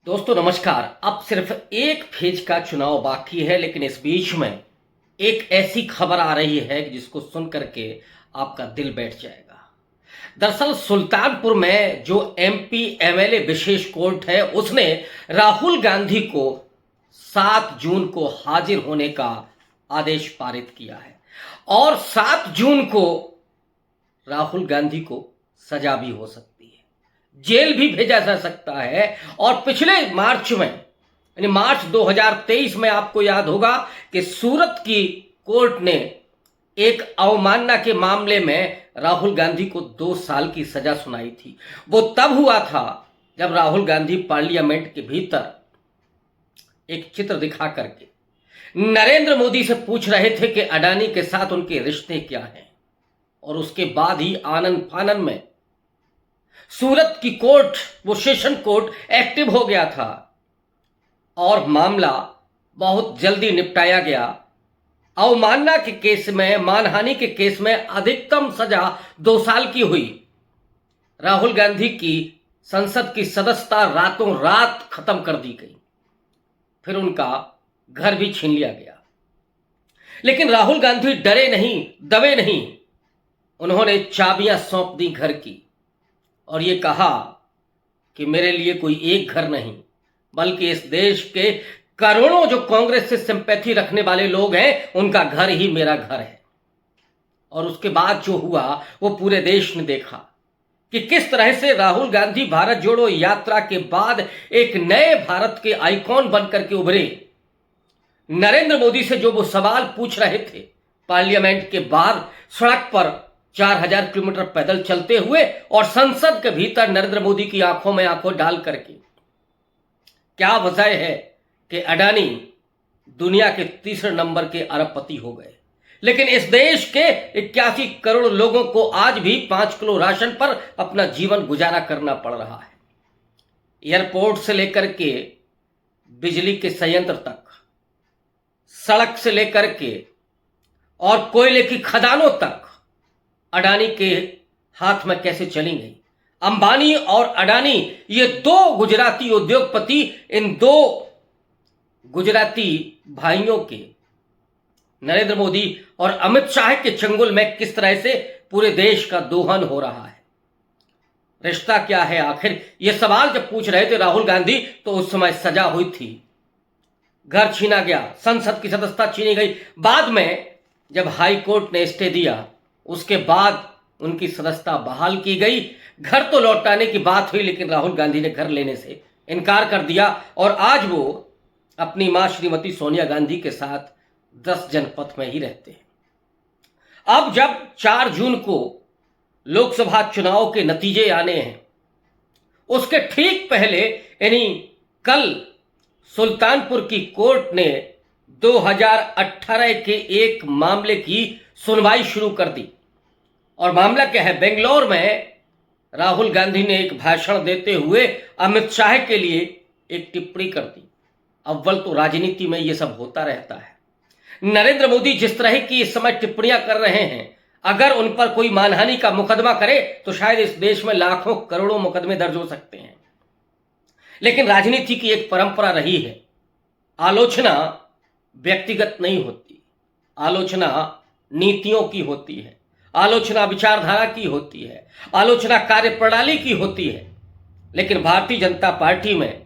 दोस्तों नमस्कार। अब सिर्फ एक फेज का चुनाव बाकी है, लेकिन इस बीच में एक ऐसी खबर आ रही है कि जिसको सुन करके आपका दिल बैठ जाएगा। दरअसल सुल्तानपुर में जो एमपी एमएलए विशेष कोर्ट है उसने राहुल गांधी को 7 जून को हाजिर होने का आदेश पारित किया है और 7 जून को राहुल गांधी को सजा भी हो सकती है, जेल भी भेजा जा सकता है। और पिछले मार्च में यानी मार्च 2023 में आपको याद होगा कि सूरत की कोर्ट ने एक अवमानना के मामले में राहुल गांधी को 2 साल की सजा सुनाई थी। वो तब हुआ था जब राहुल गांधी पार्लियामेंट के भीतर एक चित्र दिखा करके नरेंद्र मोदी से पूछ रहे थे कि अडानी के साथ उनके रिश्ते क्या हैं, और उसके बाद ही आनन फानन में सूरत की कोर्ट, वो सेशन कोर्ट एक्टिव हो गया था और मामला बहुत जल्दी निपटाया गया। अवमानना के केस में, मानहानि के केस में अधिकतम सजा 2 साल की हुई। राहुल गांधी की संसद की सदस्यता रातों रात खत्म कर दी गई, फिर उनका घर भी छीन लिया गया। लेकिन राहुल गांधी डरे नहीं, दबे नहीं। उन्होंने चाबियां सौंप दी घर की और ये कहा कि मेरे लिए कोई एक घर नहीं, बल्कि इस देश के करोड़ों जो कांग्रेस से सिंपैथी रखने वाले लोग हैं उनका घर ही मेरा घर है। और उसके बाद जो हुआ वो पूरे देश ने देखा कि किस तरह से राहुल गांधी भारत जोड़ो यात्रा के बाद एक नए भारत के आइकॉन बनकर के उभरे। नरेंद्र मोदी से जो वो सवाल पूछ रहे थे पार्लियामेंट के बाहर सड़क पर 4000 किलोमीटर पैदल चलते हुए और संसद के भीतर नरेंद्र मोदी की आंखों में आंखों डाल करके, क्या वजह है कि अडानी दुनिया के तीसरे नंबर के अरबपति हो गए, लेकिन इस देश के 81 करोड़ लोगों को आज भी 5 किलो राशन पर अपना जीवन गुजारा करना पड़ रहा है। एयरपोर्ट से लेकर के बिजली के संयंत्र तक, सड़क से लेकर के और कोयले की खदानों तक अडानी के हाथ में कैसे चली गई। अंबानी और अडानी ये 2 गुजराती उद्योगपति, इन 2 गुजराती भाइयों के नरेंद्र मोदी और अमित शाह के चंगुल में किस तरह से पूरे देश का दोहन हो रहा है। रिश्ता क्या है आखिर, ये सवाल जब पूछ रहे थे राहुल गांधी तो उस समय सजा हुई थी, घर छीना गया, संसद की सदस्यता छीनी गई। बाद में जब हाई कोर्ट ने स्टे दिया उसके बाद उनकी सदस्यता बहाल की गई। घर तो लौटाने की बात हुई, लेकिन राहुल गांधी ने घर लेने से इनकार कर दिया और आज वो अपनी मां श्रीमती सोनिया गांधी के साथ 10 जनपथ में ही रहते हैं। अब जब 4 जून को लोकसभा चुनाव के नतीजे आने हैं, उसके ठीक पहले यानी कल सुल्तानपुर की कोर्ट ने 2018 के एक मामले की सुनवाई शुरू कर दी। और मामला क्या है, बेंगलोर में राहुल गांधी ने एक भाषण देते हुए अमित शाह के लिए एक टिप्पणी कर दी। अव्वल तो राजनीति में यह सब होता रहता है। नरेंद्र मोदी जिस तरह की इस समय टिप्पणियां कर रहे हैं, अगर उन पर कोई मानहानि का मुकदमा करे तो शायद इस देश में लाखों करोड़ों मुकदमे दर्ज हो सकते हैं। लेकिन राजनीति की एक परंपरा रही है, आलोचना व्यक्तिगत नहीं होती, आलोचना नीतियों की होती है, आलोचना विचारधारा की होती है, आलोचना कार्यप्रणाली की होती है। लेकिन भारतीय जनता पार्टी में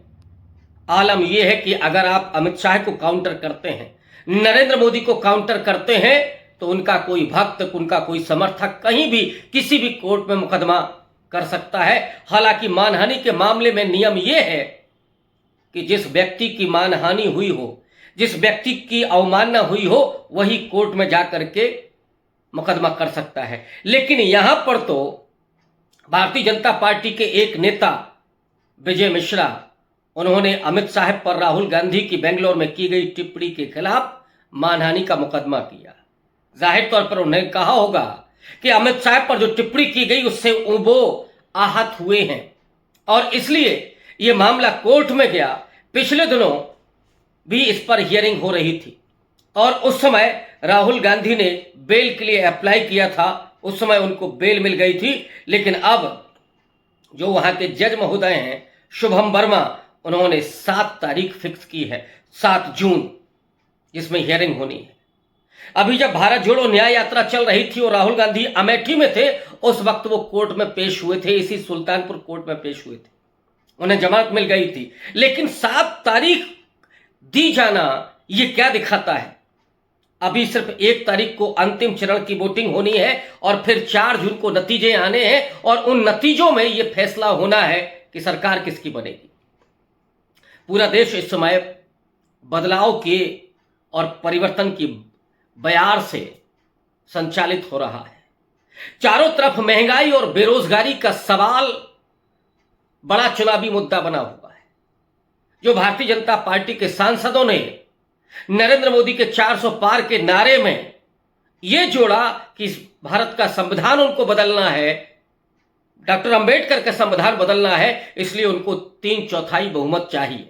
आलम यह है कि अगर आप अमित शाह को काउंटर करते हैं, नरेंद्र मोदी को काउंटर करते हैं, तो उनका कोई भक्त, उनका कोई समर्थक कहीं भी किसी भी कोर्ट में मुकदमा कर सकता है। हालांकि मानहानि के मामले में नियम यह है कि जिस व्यक्ति की मानहानि हुई हो, जिस व्यक्ति की अवमानना हुई हो, वही कोर्ट में जाकर के मुकदमा कर सकता है। लेकिन यहां पर तो भारतीय जनता पार्टी के एक नेता विजय मिश्रा, उन्होंने अमित शाह पर राहुल गांधी की बेंगलोर में की गई टिप्पणी के खिलाफ मानहानि का मुकदमा किया। जाहिर तौर पर उन्होंने कहा होगा कि अमित शाह पर जो टिप्पणी की गई उससे वो आहत हुए हैं और इसलिए यह मामला कोर्ट में गया। पिछले दिनों भी इस पर हियरिंग हो रही थी और उस समय राहुल गांधी ने बेल के लिए अप्लाई किया था, उस समय उनको बेल मिल गई थी। लेकिन अब जो वहां के जज महोदय हैं शुभम वर्मा, उन्होंने 7 तारीख फिक्स की है, 7 जून, जिसमें हियरिंग होनी है। अभी जब भारत जोड़ो न्याय यात्रा चल रही थी और राहुल गांधी अमेठी में थे, उस वक्त वो कोर्ट में पेश हुए थे, इसी सुल्तानपुर कोर्ट में पेश हुए थे, उन्हें जमानत मिल गई थी। लेकिन 7 तारीख दी जाना ये क्या दिखाता है? अभी सिर्फ 1 तारीख को अंतिम चरण की वोटिंग होनी है और फिर 4 जून को नतीजे आने हैं और उन नतीजों में यह फैसला होना है कि सरकार किसकी बनेगी। पूरा देश इस समय बदलाव के और परिवर्तन की बयार से संचालित हो रहा है। चारों तरफ महंगाई और बेरोजगारी का सवाल बड़ा चुनावी मुद्दा बना हुआ है। जो भारतीय जनता पार्टी के सांसदों ने नरेंद्र मोदी के 400 पार के नारे में यह जोड़ा कि भारत का संविधान उनको बदलना है, डॉक्टर अंबेडकर का संविधान बदलना है, इसलिए उनको 3/4 बहुमत चाहिए,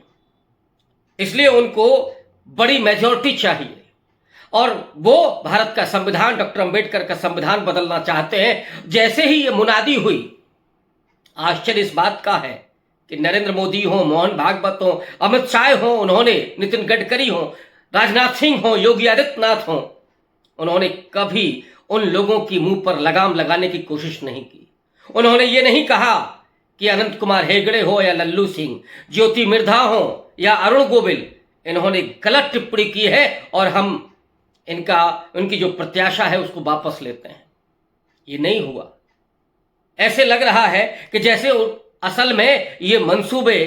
इसलिए उनको बड़ी मेजॉरिटी चाहिए और वो भारत का संविधान, डॉक्टर अंबेडकर का संविधान बदलना चाहते हैं। जैसे ही ये मुनादी हुई, आश्चर्य इस बात का है कि नरेंद्र मोदी हो, मोहन भागवत हो, अमित शाह हो, उन्होंने नितिन गडकरी हो, राजनाथ सिंह हो, योगी आदित्यनाथ हो, उन्होंने कभी उन लोगों की मुंह पर लगाम लगाने की कोशिश नहीं की। उन्होंने ये नहीं कहा कि अनंत कुमार हेगड़े हो या लल्लू सिंह, ज्योति मिर्धा हो या अरुण गोविल, इन्होंने गलत टिप्पणी की है और हम उनकी जो प्रत्याशा है उसको वापस लेते हैं। ये नहीं हुआ। ऐसे लग रहा है कि जैसे असल में ये मंसूबे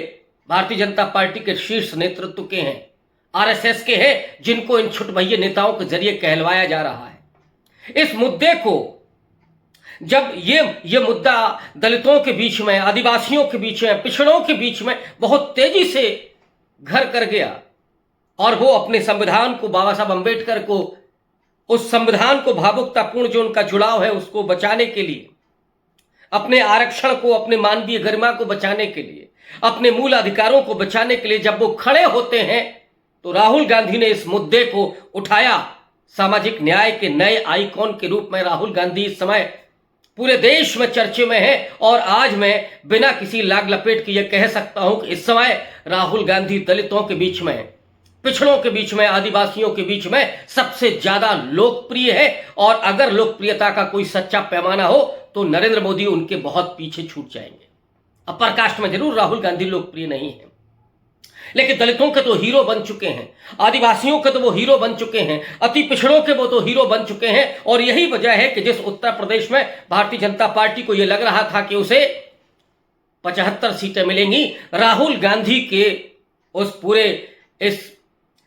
भारतीय जनता पार्टी के शीर्ष नेतृत्व के हैं, आरएसएस के हैं, जिनको इन छुटभइये नेताओं के जरिए कहलवाया जा रहा है। इस मुद्दे को जब ये मुद्दा दलितों के बीच में, आदिवासियों के बीच में, पिछड़ों के बीच में बहुत तेजी से घर कर गया और वो अपने संविधान को, बाबा साहब अंबेडकर को, उस संविधान को, भावुकतापूर्ण जो उनका जुड़ाव है उसको बचाने के लिए, अपने आरक्षण को, अपने मानवीय गरिमा को बचाने के लिए, अपने मूल अधिकारों को बचाने के लिए जब वो खड़े होते हैं तो राहुल गांधी ने इस मुद्दे को उठाया। सामाजिक न्याय के नए आइकॉन के रूप में राहुल गांधी इस समय पूरे देश में चर्चे में है और आज मैं बिना किसी लाग लपेट के यह कह सकता हूं कि इस समय राहुल गांधी दलितों के बीच में, पिछड़ों के बीच में, आदिवासियों के बीच में सबसे ज्यादा लोकप्रिय है। और अगर लोकप्रियता का कोई सच्चा पैमाना हो तो नरेंद्र मोदी उनके बहुत पीछे छूट जाएंगे। अपर कास्ट में जरूर राहुल गांधी लोकप्रिय नहीं है, लेकिन दलितों के तो हीरो बन चुके हैं, आदिवासियों के तो वो हीरो बन चुके हैं, अति पिछड़ों के वो तो हीरो बन चुके हैं। और यही वजह है कि जिस उत्तर प्रदेश में भारतीय जनता पार्टी को यह लग रहा था कि उसे 75 सीटें मिलेंगी, राहुल गांधी के उस पूरे इस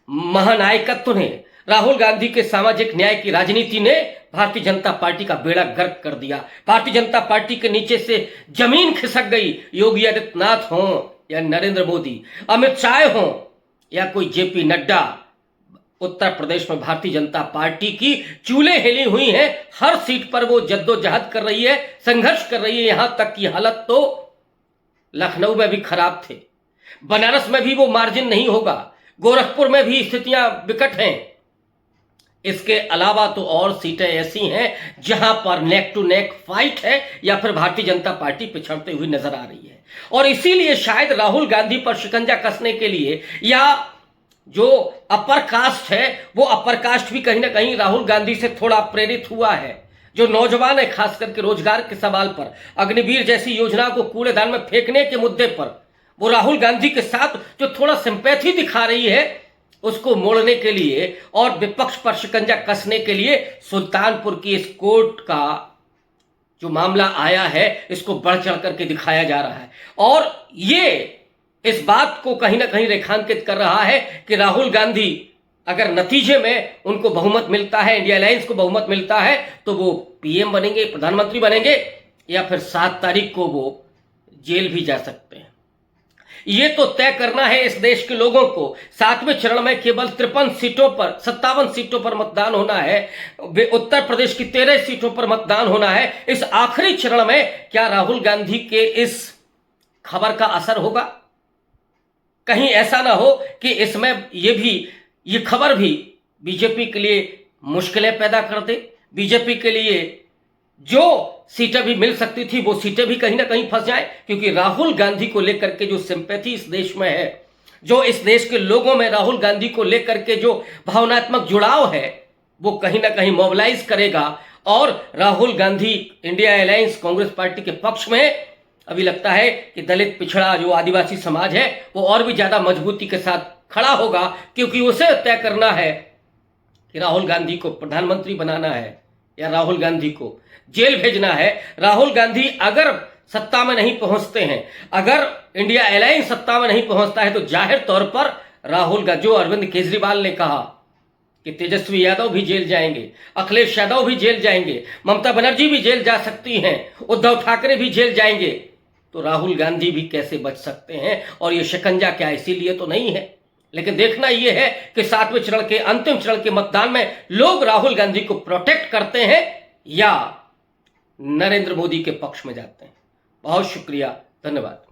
महानायकत्व ने, राहुल गांधी के सामाजिक न्याय की राजनीति ने भारतीय जनता पार्टी का बेड़ा गर्क कर दिया। भारतीय जनता पार्टी के नीचे से जमीन खिसक गई। योगी आदित्यनाथ हो या नरेंद्र मोदी, अमित शाह हो या कोई जेपी नड्डा, उत्तर प्रदेश में भारतीय जनता पार्टी की चूल्हे हिली हुई हैं। हर सीट पर वो जद्दोजहद कर रही है, संघर्ष कर रही है। यहां तक की हालत तो लखनऊ में भी खराब थे, बनारस में भी वो मार्जिन नहीं होगा, गोरखपुर में भी स्थितियां विकट हैं। इसके अलावा तो और सीटें ऐसी हैं जहां पर नेक टू नेक फाइट है या फिर भारतीय जनता पार्टी पिछड़ते हुई नजर आ रही है। और इसीलिए शायद राहुल गांधी पर शिकंजा कसने के लिए, या जो अपर कास्ट है वो अपर कास्ट भी कहीं ना कहीं राहुल गांधी से थोड़ा प्रेरित हुआ है। जो नौजवान है, खास करके रोजगार के सवाल पर, अग्निवीर जैसी योजना को कूड़ेदान में फेंकने के मुद्दे पर वो राहुल गांधी के साथ जो थोड़ा सिंपैथी दिखा रही है, उसको मोड़ने के लिए और विपक्ष पर शिकंजा कसने के लिए सुल्तानपुर की इस कोर्ट का जो मामला आया है, इसको बढ़ चढ़ करके दिखाया जा रहा है। और ये इस बात को कहीं ना कहीं रेखांकित कर रहा है कि राहुल गांधी अगर नतीजे में उनको बहुमत मिलता है, इंडिया अलायंस को बहुमत मिलता है, तो वो पीएम बनेंगे, प्रधानमंत्री बनेंगे, या फिर 7 तारीख को वो जेल भी जा सकते हैं। ये तो तय करना है इस देश के लोगों को। 7वें चरण में केवल 53 सीटों पर, 57 सीटों पर मतदान होना है। उत्तर प्रदेश की 13 सीटों पर मतदान होना है। इस आखिरी चरण में क्या राहुल गांधी के इस खबर का असर होगा? कहीं ऐसा ना हो कि इसमें ये खबर भी बीजेपी के लिए मुश्किलें पैदा कर दे, बीजेपी के लिए जो सीटें भी मिल सकती थी वो सीटें भी कहीं ना कहीं फंस जाए, क्योंकि राहुल गांधी को लेकर के जो सिंपैथी इस देश में है, जो इस देश के लोगों में राहुल गांधी को लेकर के जो भावनात्मक जुड़ाव है, वो कहीं ना कहीं मोबिलाइज करेगा और Rahul Gandhi India alliance Congress party के पक्ष में अभी लगता है कि दलित पिछड़ा जो आदिवासी समाज है वो और भी ज्यादा मजबूती के साथ खड़ा होगा, क्योंकि उसे तय करना है कि राहुल गांधी को प्रधानमंत्री बनाना है या राहुल गांधी को जेल भेजना है। राहुल गांधी अगर सत्ता में नहीं पहुंचते हैं, अगर इंडिया अलायंस सत्ता में नहीं पहुंचता है, तो जाहिर तौर पर राहुल गांधी, जो अरविंद केजरीवाल ने कहा कि तेजस्वी यादव भी जेल जाएंगे, अखिलेश यादव भी जेल जाएंगे, ममता बनर्जी भी जेल जा सकती हैं, उद्धव ठाकरे भी जेल जाएंगे, तो राहुल गांधी भी कैसे बच सकते हैं? और ये शिकंजा क्या इसीलिए तो नहीं है। लेकिन देखना यह है कि 7वें चरण के अंतिम चरण के मतदान में लोग राहुल गांधी को प्रोटेक्ट करते हैं या नरेंद्र मोदी के पक्ष में जाते हैं। बहुत शुक्रिया, धन्यवाद।